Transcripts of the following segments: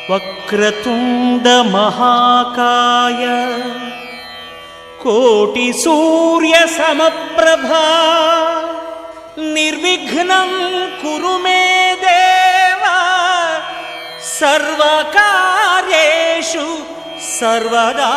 వక్రతుండ మహాకాయ కోటి సూర్య సమప్రభా నిర్విఘ్నం కురు మే దేవ సర్వకార్యేషు సర్వదా.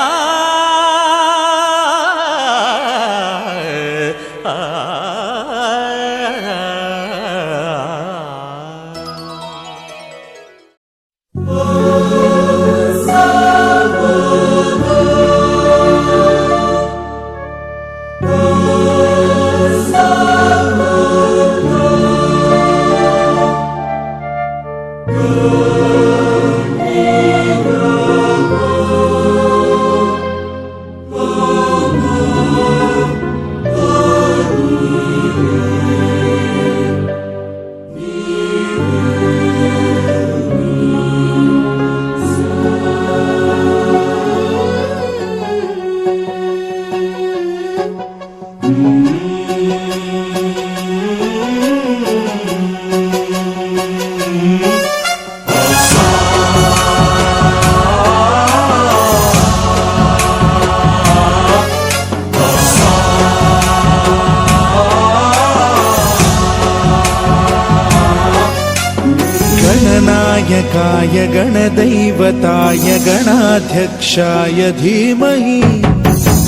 गणनायकाय गणदैवताय गणाध्यक्षाय धीमहि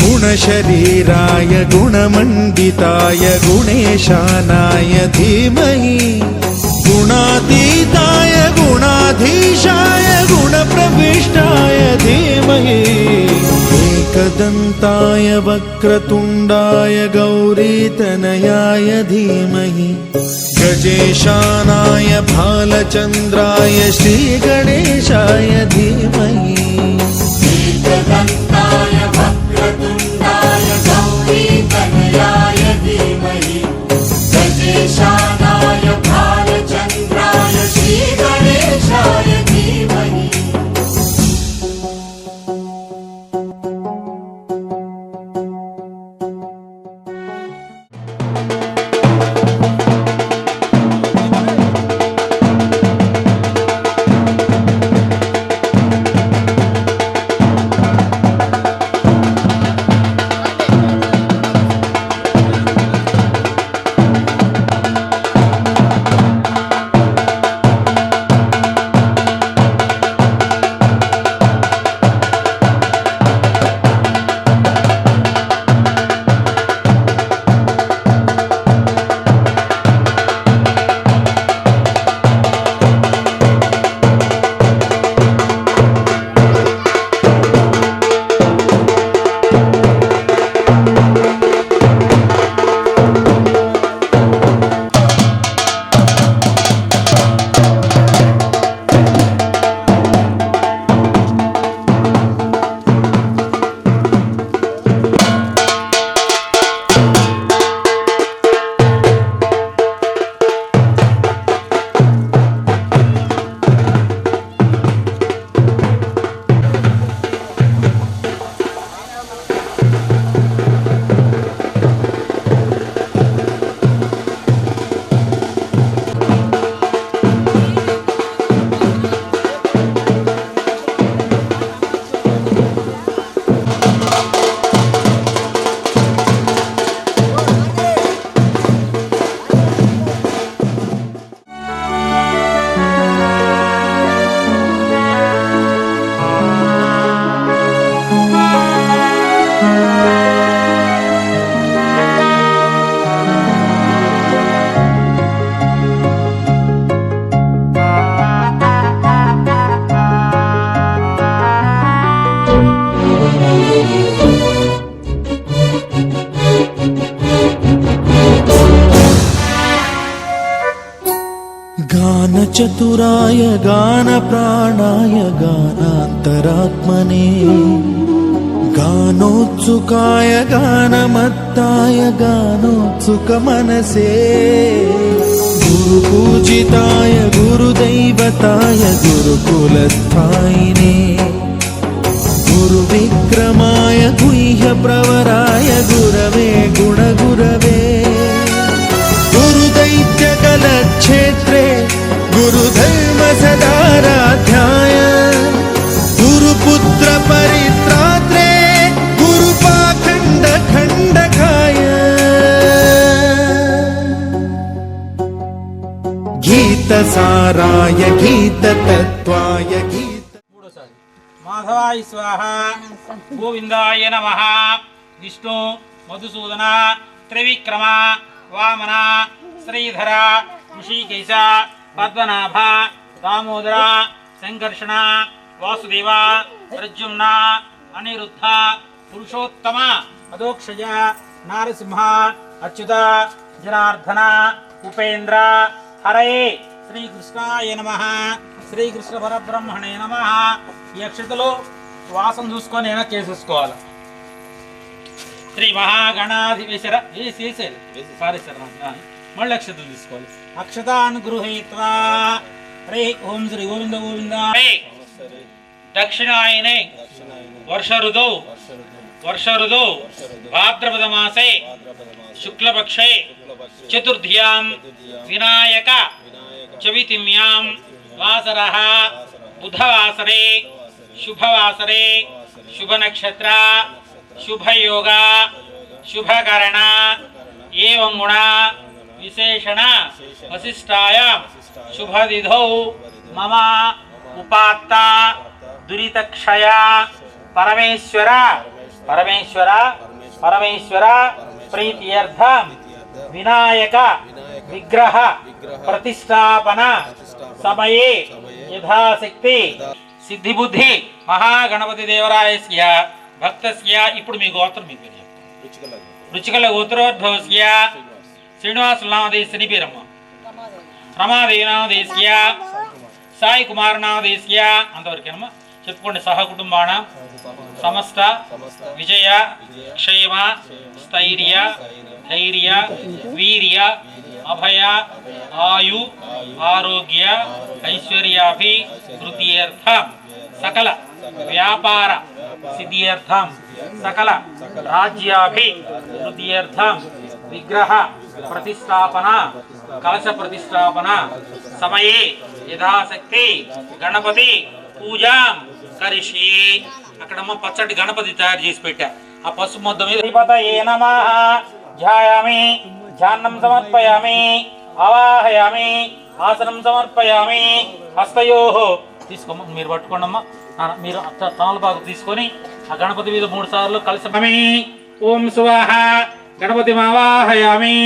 गुणशरीराय गुणमण्डिताय गुणेशानाय धीमहि गुणातीताय गुणाधीशाय गुणप्रविष्टाय धीमहि एकदन्ताय वक्रतुण्डाय गौरीतनयाय धीमहि गजेशानाय भालचन्द्राय श्रीगणेशाय धीमहि एकदन्ताय वक्रतुण्डाय गौरीतनयाय धीमहि गजेशानाय भालचन्द्राय श्रीगणेशाय धीमहि. गानचतुराय गानप्राणाय गानान्तरात्मने गानोत्सुकाय गानमत्ताय गानोत्सुकमनसे गुरुपूजिताय गुरुदैवताय गुरुकुलस्थायिने गुरुविक्रमाय गुह्यप्रवराय गुरवे गुणगुरवे गुरुदैत्यकलक्षेत्रे गुरुधर्म सदाराध्याय సారాయ గీతతత్వాయ గీత. మూడోసారి మాధవాయ స్వాహ గోవిందాయ నమః. విష్ణు మధుసూదన త్రివిక్రమ వామన శ్రీధర ఋషికేశ పద్మనాభ దామోదర సంకర్షణ వాసుదేవ ప్రద్యుమ్న అనిరుద్ధ పురుషోత్తమ అదోక్షజ నారసింహ అచ్యుత జనార్దన ఉపేంద్ర హరయే శ్రీకృష్ణాయ నమః. శ్రీకృష్ణ పరబ్రహ్మణే నమః. ఈ అక్షతలో వాసం చూసుకొని ఏమైనా కేసేసుకోవాలి. శ్రీ మహాగణాధివేశర వేసేసారు మళ్ళీ అక్షతలు తీసుకోవాలి. అక్షతాన్ గృహీత్వా హరే ఓం శ్రీ గోవింద గోవింద. దక్షిణాయనే వర్ష ఋతౌ భాద్రపద మాసే శుక్లపక్షే చతుర్థ్యాం వినాయక చవితిమ్యాం వాసరః బుధవాసరే శుభవాసరే శుభనక్షత్ర శుభయోగ శుభకరణ ఏవం గుణ విశేషణ వశిష్టాయ శుభదిధౌ మమ ఉపాత్త దురితక్షయ పరమేశ్వర పరమేశ్వర పరమేశ్వర ప్రీత్యర్థం వినాయక విగ్రహ ప్రతిష్టాపన సమయే యథాశక్తి సిద్ధిబుద్ధి మహాగణపతి దేవరాయస్య భక్తస్య. ఇప్పుడు మీ గోత్రం మీకు రుచికల గోత్రోద్భవస్య శ్రీనివాసుల నామదేశ్య పేరమ్మ రమాదేవి నామదేశ్య సాయి కుమార్ నామదేశ్య అంతవరకేనమ్మా చెప్పుకోండి. సహకుటుంబాన సమస్త విజయ క్షేమ స్థైర్య ధైర్య వీర్య అభయ ఆయు ఆరోగ్య ఐశ్వర్యాభివృద్ధ్యర్థం సకల వ్యాపార సిద్ధ్యర్థం సకల రాజ్యాభివృద్ధ్యర్థం విగ్రహ ప్రతిష్టాపన కలశ ప్రతిష్టాపన సమయే యథాశక్తి గణపతి పూజాం కరిష్యే. అక్కడమ్మ పచ్చడి గణపతి తయారు చేసి పెట్టా. ఆ పసుపు మొత్తం మీద శ్రీపతయే నమః ధ్యాయామి ధ్యానం సమర్పయామి అవాహయామి ఆసనం సమర్పయామి. హస్తయోః తీసుకోమ్మ మీరు పట్టుకోండమ్మా. మీరు తమలపాకు తీసుకొని ఆ గణపతి మీద 3 సార్లు కలిసి ఓం స్వాహ గణపతి మావాహయామి.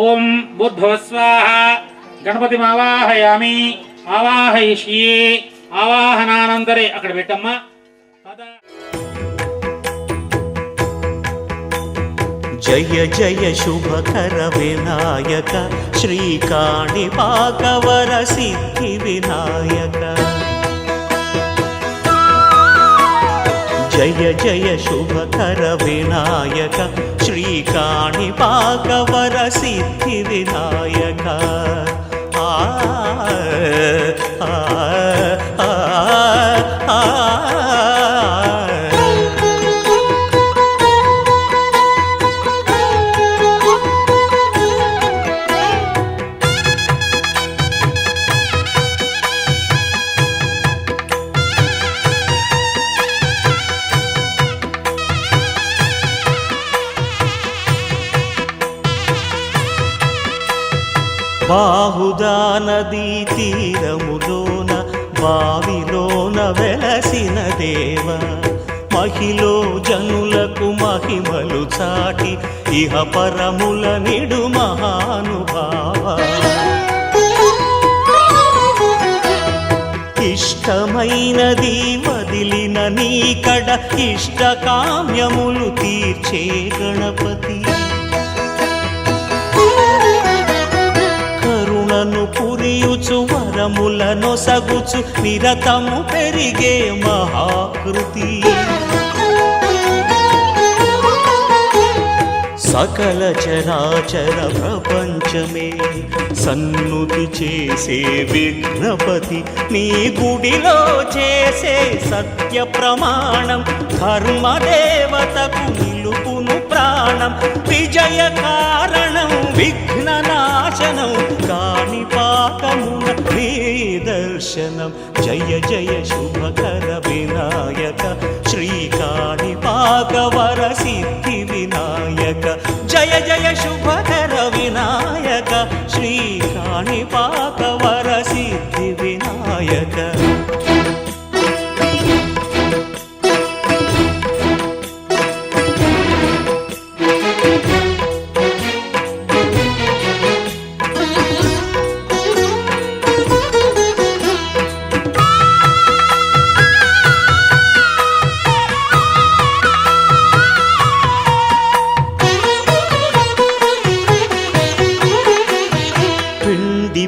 ఓం బుద్ధస్వాహ గణపతి మావాహయామి ఆవాహయిష్యే. ఆవాహనానంతరే అక్కడ పెట్టమ్మా. జయ జయ శుభకర వినాయక శ్రీకాణిపాకవర సిద్ధి వినాయక. జయ జయ శుభకర వినాయక శ్రీకాణిపాకవర సిద్ధి వినాయక. ఆ ఆ ఆ ఆ బాహుదా నదీ తీరములోన బావిలోన వెలసిన దేవ మహిలో జనులకు మహిమలు చాటి ఇహ పరముల నిడు మహానుభావ. ఇష్టమైనది వదిలిన నీకడ ఇష్ట కామ్యములు తీర్చే గణపతి. కరుణను పురియుచు వరములను సగుచు నిరతము పెరిగే మహాకృతి. సకల చరాచర ప్రపంచమే సన్నుతి చేసే విఘ్నపతి. నీ గుడిలో చేసే సత్య ప్రమాణం ధర్మదేవతకు నిలుపును ప్రాణం. విజయ కారణం విఘ్న నాశనం కాణిపాకమున నీ దర్శనం. జయ జయ శుభకర వినాయక శ్రీకాణిపాకవర సిద్ధి వినాయక. జయ జయ శుభకర వినాయక శ్రీకాణిపాకవర సిద్ధి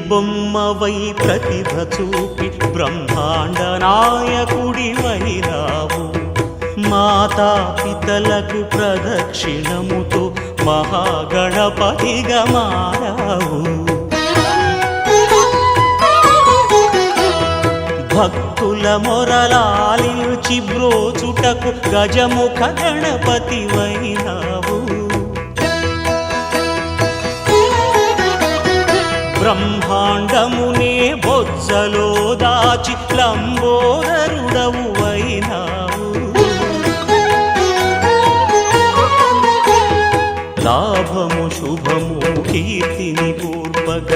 బొమ్మవై ప్రతిభ చూపి బ్రహ్మాండ నాయకుడివైనావు మాతాపితలకు ప్రదక్షిణముతో మహాగణపతిగా మారావు భక్తుల మొరలాలించి బ్రోచుటకు గజముఖ గణపతివైనావు బ్రహ్మాండమునే బొజ్జలో దాచి లంబోదరుడవు అయినావు లాభము శుభము కీర్తిని పూర్వక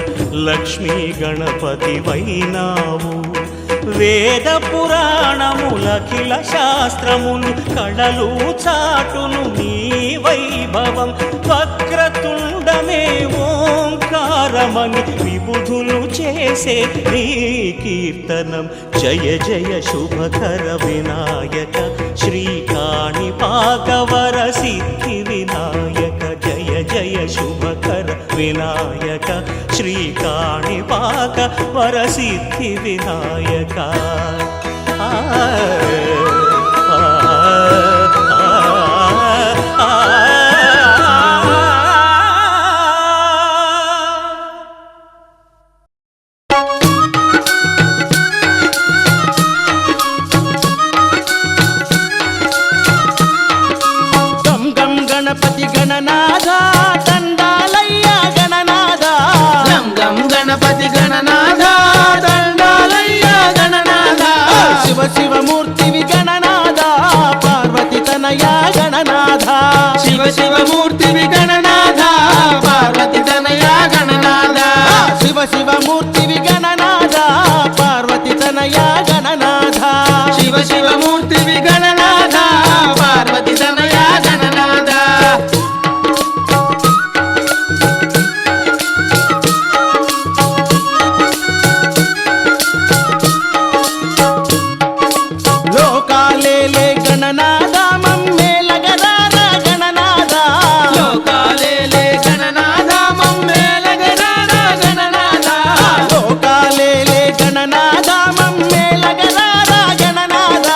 లక్ష్మీ గణపతి వైనావు వేద పురాణములఖిల శాస్త్రములు కళలు చాటును నీ వైభవం వక్రతుండమే ఓంకారమని విబుధులు చేసే నీ కీర్తనం జయ జయ శుభకర వినాయక శ్రీకాణిపాకవర సిద్ధి వినాయక జయ జయ శుభకర వినాయక శ్రీకాణిపాక వరసిద్ధి వినాయక గం గం గణపతి గణనాథ దండాలయ్య గణనాథ గం గం గణపతి గణనాథ దండాలయ్య గణనాథ శివ శివమూర్తివి గణనాథ పార్వతి తనయ గణనాథ శివ శివమూర్తివి గణనాథ పార్వతి తనయ గణనాథ శివ శివమూర్తివి గణనాథ పార్వతి తనయ గణనాథ శివ శివమూర్తివి గణనాథ పార్వతి తనయ గణనాథ లోకాలేలే గణనాథ మమ్మేలగరార గణనాథ లోకాలేలే గణనాథ మమ్మేలగరార గణనాథ లోకాలేలే గణనాథ మమ్మేలగరార గణనాథ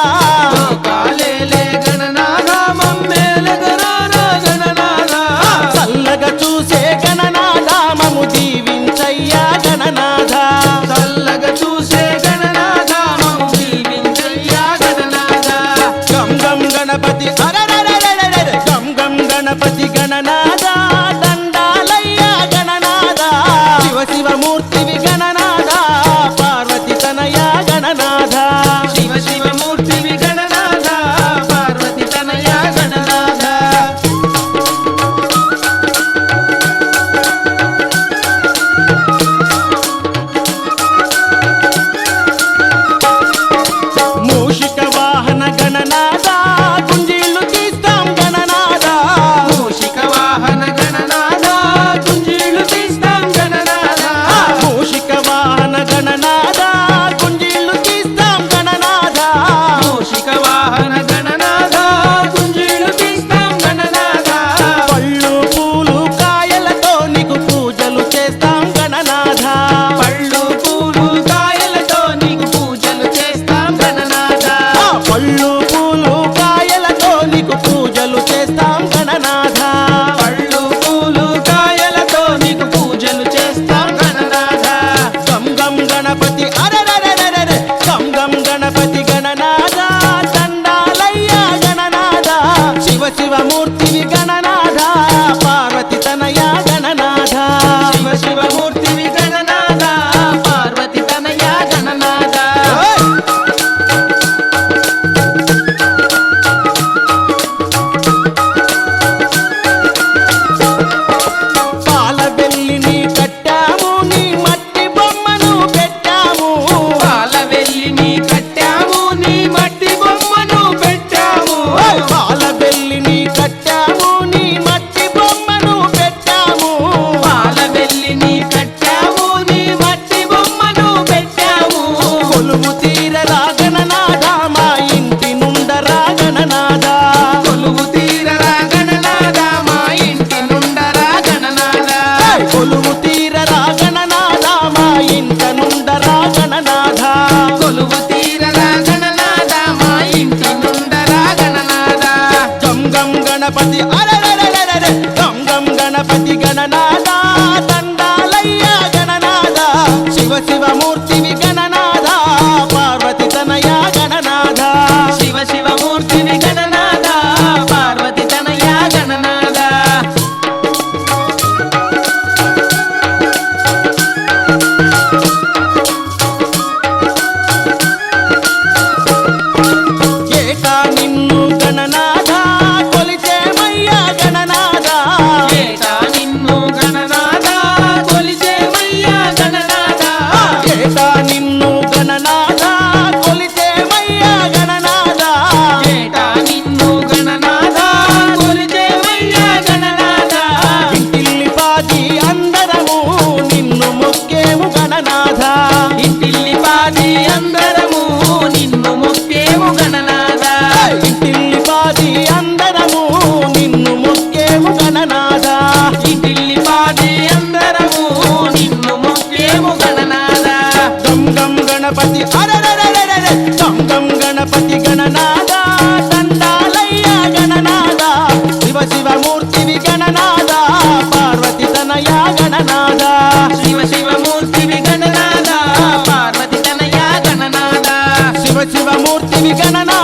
గణపతి అరెరెరెరెరె గం గం గణపతి గణనాద దండాలయ్య గణనాద శివ శివ మూర్తివి గణనాద పార్వతి తనయ గణనాద శివ శివ మూర్తివి గణనాద పార్వతి తనయ గణనాద శివ శివ మూర్తివి గణనాద